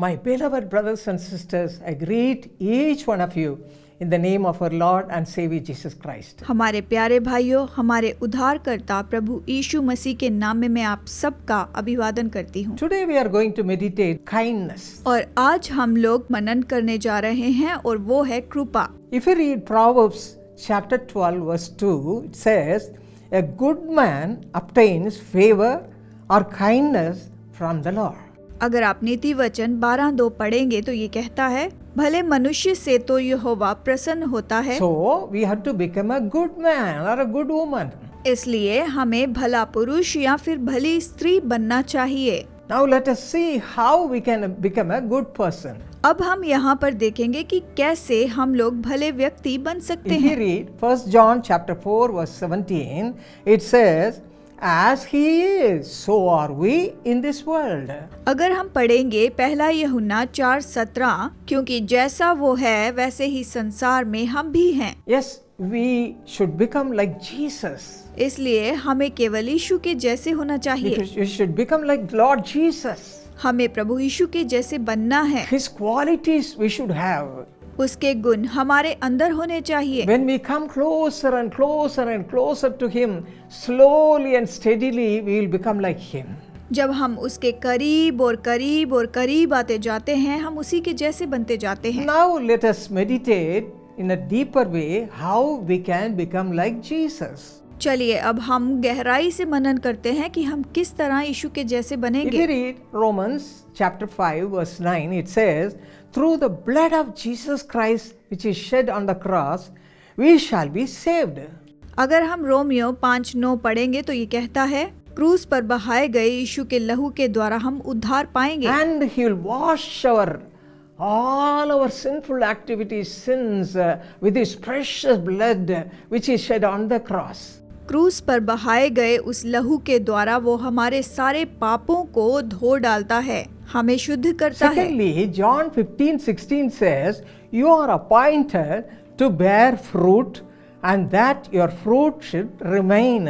My beloved brothers and sisters, I greet each one of you in the name of our Lord and Savior Jesus Christ. हमारे प्यारे भाइयों, हमारे उद्धारकर्ता प्रभु यीशु मसीह के नाम में मैं आप सबका अभिवादन करती हूँ। Today we are going to meditate kindness. और आज हम लोग मनन करने जा रहे हैं और वो है कृपा। If you read Proverbs chapter 12 verse 2, it says, a good man obtains favor or kindness from the Lord. अगर आप नीति वचन 12:2 पढ़ेंगे तो ये कहता है, भले मनुष्य से तो यहोवा प्रसन्न होता है। So we have to become a good man or a good woman. इसलिए हमें भला पुरुष या फिर भली स्त्री बनना चाहिए। Now let us see how we can become a good person. अब हम यहाँ पर देखेंगे कि कैसे हम लोग भले व्यक्ति बन सकते If you हैं। read 1 John chapter 4 verse 17, it says, as he is, so are we in this world. अगर हम पढ़ेंगे पहला यूहन्ना 4:17, क्योंकि जैसा वो है वैसे ही संसार में हम भी हैं। Yes, we should become like Jesus. इसलिए हमें केवल यीशु के जैसे होना चाहिए। We should become like Lord Jesus. हमें प्रभु यीशु के जैसे बनना है। His qualities we should have. उसके गुण हमारे अंदर होने चाहिए। When we come closer and closer and closer to Him, slowly and steadily we will become like Him. जब हम उसके करीब और करीब और करीब आते जाते हैं, हम उसी के जैसे बनते जाते हैं। Now let us meditate in a deeper way how we can become like Jesus. चलिए अब हम गहराई से मनन करते हैं कि हम किस तरह यीशु के जैसे If you बनेंगे। read Romans chapter 5 verse 9, it says, through the blood of Jesus Christ which is shed on the cross, we shall be saved. अगर हम रोमियो 5:9 पढ़ेंगे तो ये कहता है, क्रूस पर बहाए गए यीशु के लहू के द्वारा हम उद्धार पाएंगे। And He will wash all our sinful activities, sins with His precious blood which is shed on the cross. क्रूस पर बहाए गए उस लहू के द्वारा वो हमारे सारे पापों को धो डालता है, हमें शुद्ध करता है। Secondly, John 15:16 says, you are appointed to bear fruit and that your fruit should remain.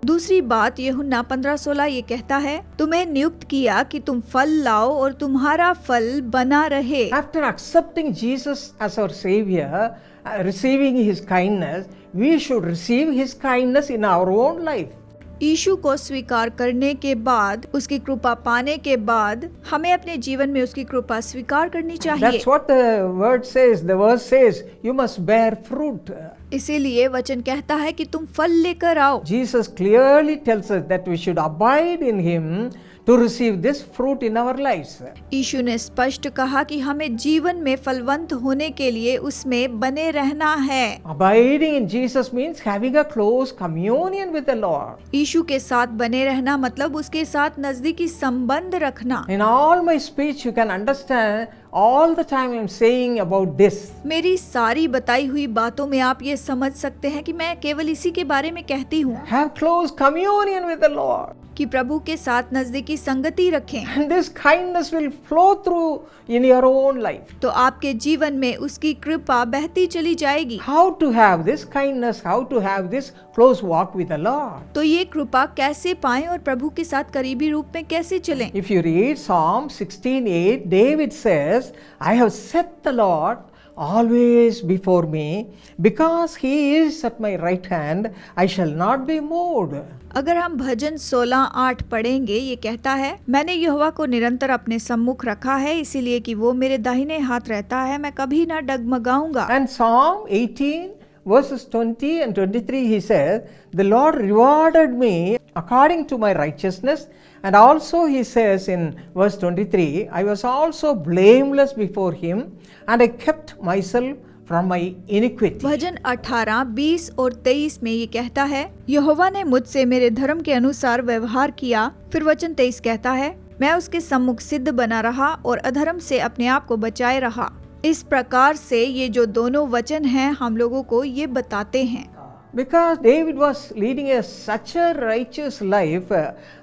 दूसरी बात यूहन्ना 15:16 ये कहता है, तुम्हें नियुक्त किया कि तुम फल लाओ और तुम्हारा फल बना रहे। After accepting Jesus as our Savior, receiving His kindness, we should receive His kindness in our own life. यीशु को स्वीकार करने के बाद, उसकी कृपा पाने के बाद, हमें अपने जीवन में उसकी कृपा स्वीकार करनी चाहिए। That's what the word says. The verse says, you must bear fruit. इसीलिए वचन कहता है कि तुम फल लेकर आओ। Jesus clearly tells us that we should abide in Him to receive this fruit in our lives. यीशु ने स्पष्ट कहा कि हमें जीवन में फलवंत होने के लिए उसमें बने रहना है। Abiding in Jesus means having a close communion with the Lord. यीशु के साथ बने रहना मतलब उसके साथ नजदीकी संबंध रखना। In all my speech you can understand all the time I am saying about this. मेरी सारी बताई हुई बातों में आप ये समझ सकते हैं कि मैं केवल इसी के बारे में कहती हूँ Have close communion with the Lord. कि प्रभु के साथ नजदीकी संगति रखें। And this kindness will flow through in your own life. तो आपके जीवन में उसकी कृपा बहती चली जाएगी। How to have this kindness, how to have this close walk with the Lord. तो ये कृपा कैसे पाएं और प्रभु के साथ करीबी रूप में कैसे चलें? If you read Psalm 16:8, David says, I have set the Lord always before me, because He is at my right hand, I shall not be moved. अगर हम भजन 16:8 पढ़ेंगे, ये कहता है, मैंने यहोवा को निरंतर अपने सम्मुख रखा है, इसीलिए कि वो मेरे दाहिने हाथ रहता है, मैं कभी ना डगमगाऊंगा। And Psalm 18 verses 20 and 23, he says, the Lord rewarded me according to my righteousness. And also he says in verse 23, I was also blameless before Him, and I kept myself from my iniquity. भजन 18, 20 और 23 में ये कहता है, यहोवा ने मुझसे मेरे धर्म के अनुसार व्यवहार किया। फिर वचन 23 कहता है, मैं उसके सम्मुख सिद्ध बना रहा और अधर्म से अपने आप को बचाए रहा। इस प्रकार से ये जो दोनों वचन हैं हम लोगों को ये बताते हैं। Because David was leading such a righteous life,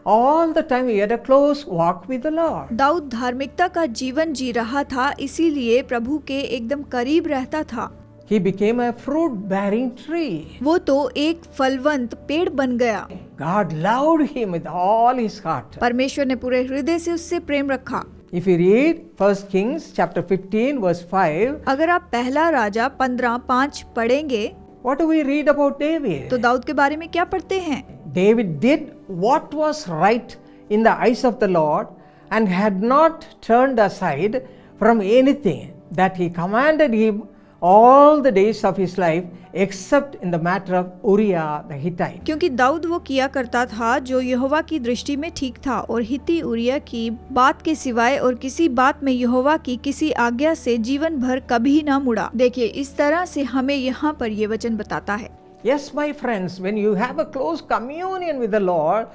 all the time he had a close walk with the Lord. Dawood धार्मिकता का जीवन जी रहा था, इसीलिए प्रभु के एकदम करीब रहता था। He became a fruit-bearing tree. वो तो एक फलवंत पेड़ बन गया। God loved him with all his heart. परमेश्वर ने पूरे हृदय से उससे प्रेम रखा। If you read 1 Kings chapter 15 verse 5, अगर आप पहला राजा 15:5 पढ़ेंगे what do we read about David? तो दाऊद के बारे में क्या पढ़ते हैं? David did what was right in the eyes of the Lord and had not turned aside from anything that he commanded him all the days of his life except in the matter of Uriah the Hittite. क्योंकि दाऊद वो किया करता था जो यहोवा की दृष्टि में ठीक था और हित्ती उरिय्याह की बात के सिवाय और किसी बात में यहोवा की किसी आज्ञा से जीवन भर कभी न मुड़ा। देखिए, इस तरह से हमें यहाँ पर ये वचन बताता है। Yes, my friends, when you have a close communion with the Lord,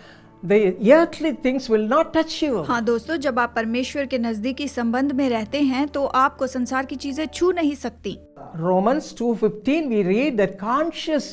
the earthly things will not touch you. हाँ दोस्तों, जब आप परमेश्वर के नजदीकी संबंध में रहते हैं तो आपको संसार की चीजें छू नहीं सकती। Romans 2:15 we read that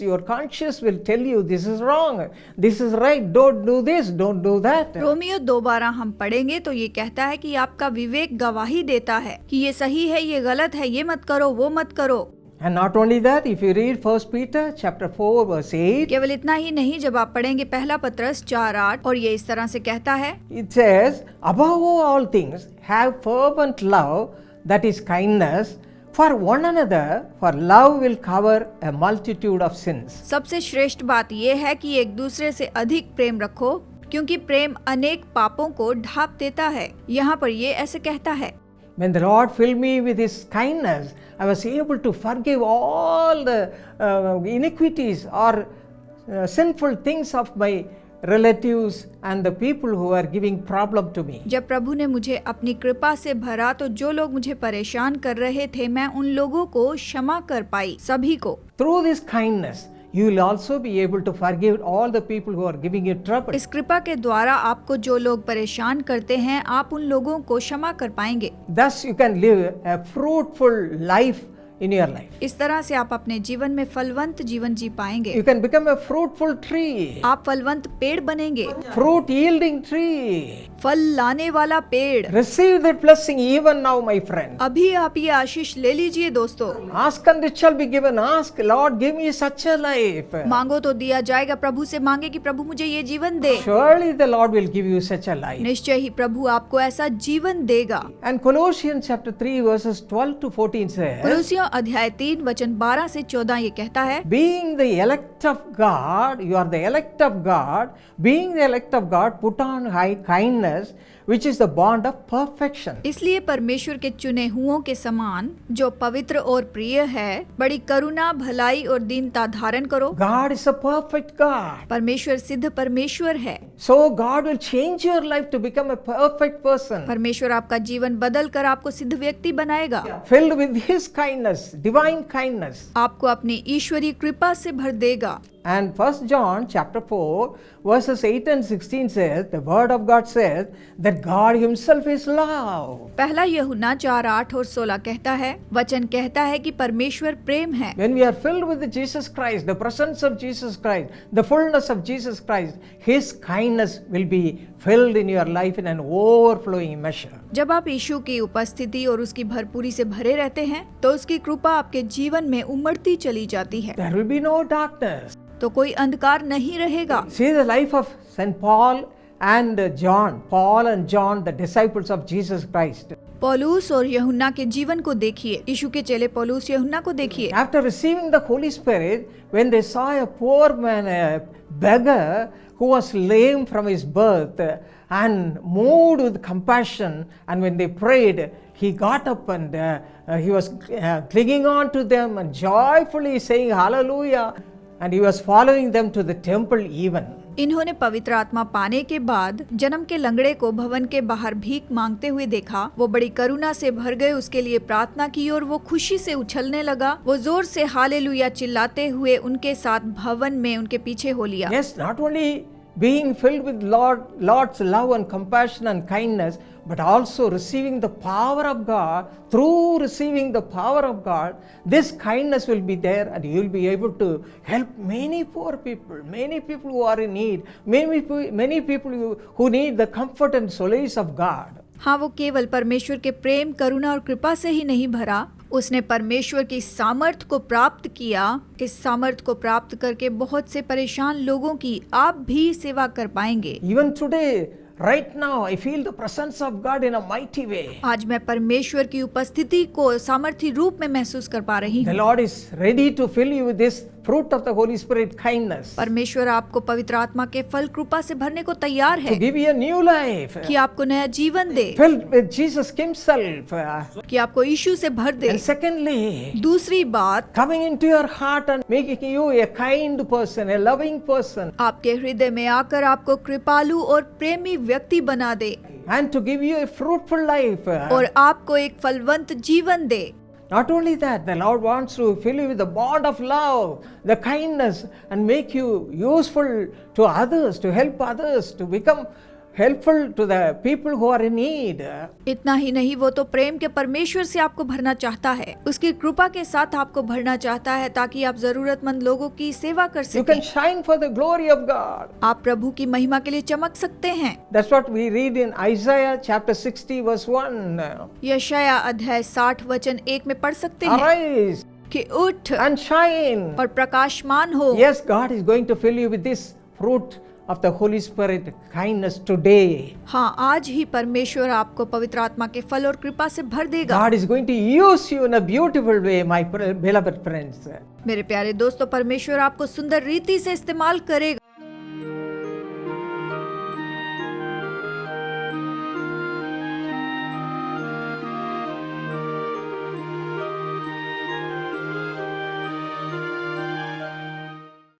your conscience will tell you this is wrong, this is right, don't do this, don't do that. Romeo 2:12 हम पढ़ेंगे तो ये कहता है कि आपका विवेक गवाही देता है कि ये सही है, ये गलत है, ये मत करो, वो मत करो। And not only that, if you read 1 Peter chapter 4 verse 8, केवल इतना ही नहीं, जब आप पढ़ेंगे पहला पत्रस 4:8 और ये इस तरह से कहता है, it says, above all things have fervent love, that is kindness, for one another, for love will cover a multitude of sins. सबसे श्रेष्ठ बात यह है कि एक दूसरे से अधिक प्रेम रखो, क्योंकि प्रेम अनेक पापों को ढांप देता है। यहाँ पर ये ऐसे कहता है, When the Lord filled me with His kindness, I was able to forgive all the iniquities or sinful things of my relatives and the people who are giving problem to me. जब प्रभु ने मुझे अपनी कृपा से भरा तो जो लोग मुझे परेशान कर रहे थे, मैं उन लोगों को क्षमा कर पाई, सभी को। Through this kindness, you will also be able to forgive all the people who are giving you trouble. इस कृपा के द्वारा आपको जो लोग परेशान करते हैं, आप उन लोगों को क्षमा कर पाएंगे। Thus you can live a fruitful life in your life. इस तरह से आप अपने जीवन में फलवंत जीवन जी पाएंगे। You can become a fruitful tree, आप फलवंत पेड़ बनेंगे, fruit yielding tree. फल लाने वाला पेड़। Receive that blessing even now, my friend. अभी आप ये आशीष ले लीजिए दोस्तों। Ask and it shall be given. Ask, Lord, give me such a life. मांगो तो दिया जाएगा, प्रभु से मांगे कि प्रभु मुझे ये जीवन दे। Surely the Lord will give you such a life. निश्चय ही प्रभु आपको ऐसा जीवन देगा। And Colossians chapter 3 verses 12 to 14 says, कुलुस्सियों अध्याय 3 वचन 12 से 14 ये कहता है, being the elect of God, you are the elect of God, being the elect of God, put on high kindness, which is the bond of perfection. इसलिए परमेश्वर के चुने हुओं के समान जो पवित्र और प्रिय है, बड़ी करुणा, भलाई और दीनता धारण करो। God is a perfect God. परमेश्वर सिद्ध परमेश्वर है। So God will change your life to become a perfect person, परमेश्वर आपका जीवन बदल कर आपको सिद्ध व्यक्ति बनाएगा। filled with His kindness, divine kindness. आपको अपनी ईश्वरीय कृपा से भर देगा। And 1 John chapter 4 verses 8 and 16 says, the word of God says that God Himself is love. पहला यूहन्ना 4:8 और 16 कहता है, वचन कहता है कि परमेश्वर प्रेम है। When we are filled with Jesus Christ, the presence of Jesus Christ, the fullness of Jesus Christ, His kindness will be filled in your life in an overflowing measure. जब आप यीशु की उपस्थिति और उसकी भरपूरी से भरे रहते हैं तो उसकी कृपा आपके जीवन में उमड़ती चली जाती है, There will be no darkness. तो कोई अंधकार नहीं रहेगा। See the life of St. Paul and John. Paul and John, the disciples of Jesus Christ. पौलुस और यूहन्ना के जीवन को देखिए, यीशु के चेले पौलुस यूहन्ना को देखिए। After receiving the Holy Spirit, when they saw a poor man, a beggar who was lame from his birth, and moved with compassion, and when they prayed, he got up and he was clinging on to them and joyfully saying hallelujah, and he was following them to the temple even. इन्होंने पवित्र आत्मा पाने के बाद जन्म के लंगड़े को भवन के बाहर भीख मांगते हुए देखा। वो बड़ी करुणा से भर गए, उसके लिए प्रार्थना की और वो खुशी से उछलने लगा। वो जोर से हालेलुया चिल्लाते हुए उनके साथ भवन में उनके पीछे हो लिया। Yes, not only being filled with Lord's love and compassion and kindness, but also receiving the power of God. Through receiving the power of God, this kindness will be there, and you will be able to help many poor people, many people who are in need, many people who need the comfort and solace of God. हाँ, वो केवल परमेश्वर के प्रेम, करुणा और कृपा से ही नहीं भरा, उसने परमेश्वर की सामर्थ को प्राप्त किया। इस सामर्थ को प्राप्त करके बहुत से परेशान लोगों की आप भी सेवा कर पाएंगे। Even today, right now I feel the presence of God in a mighty way. आज मैं परमेश्वर की उपस्थिति को सामर्थी रूप में महसूस कर पा रही The हूँ। Lord is ready to fill you with this fruit of the Holy Spirit, kindness, परमेश्वर आपको पवित्र आत्मा के फल कृपा से भरने को तैयार to है give you a new life, कि आपको नया जीवन दे, filled with Jesus Himself. कि आपको यीशु से भर दे। And secondly, दूसरी बात, coming into your heart and making you a kind person, a loving person, आपके हृदय में आकर आपको कृपालु और प्रेमी व्यक्ति बना दे and to give you a fruitful life. और आपको एक फलवंत जीवन दे। Not only that, the Lord wants to fill you with the bond of love, the kindness, and make you useful to others, to help others, to become helpful to the people who are in need. इतना ही नहीं, वो तो प्रेम के परमेश्वर से आपको भरना चाहता है, उसकी कृपा के साथ आपको भरना चाहता है ताकि आप जरूरतमंद लोगों की सेवा कर You can सकें। shine for the glory of God. आप प्रभु की महिमा के लिए चमक सकते हैं। That's what we read in Isaiah chapter 60 verse 1. यशाया अध्याय 60 वचन 1 में पढ़ सकते हैं Arise कि उठ and shine. और प्रकाशमान हो। Yes, God is going to fill you with this fruit of the Holy Spirit, kindness today. हाँ, आज ही परमेश्वर आपको पवित्र आत्मा के फल और कृपा से भर देगा। God is going to use you in a beautiful way, my beloved friends. मेरे प्यारे दोस्तों, परमेश्वर आपको सुंदर रीति से इस्तेमाल करेगा।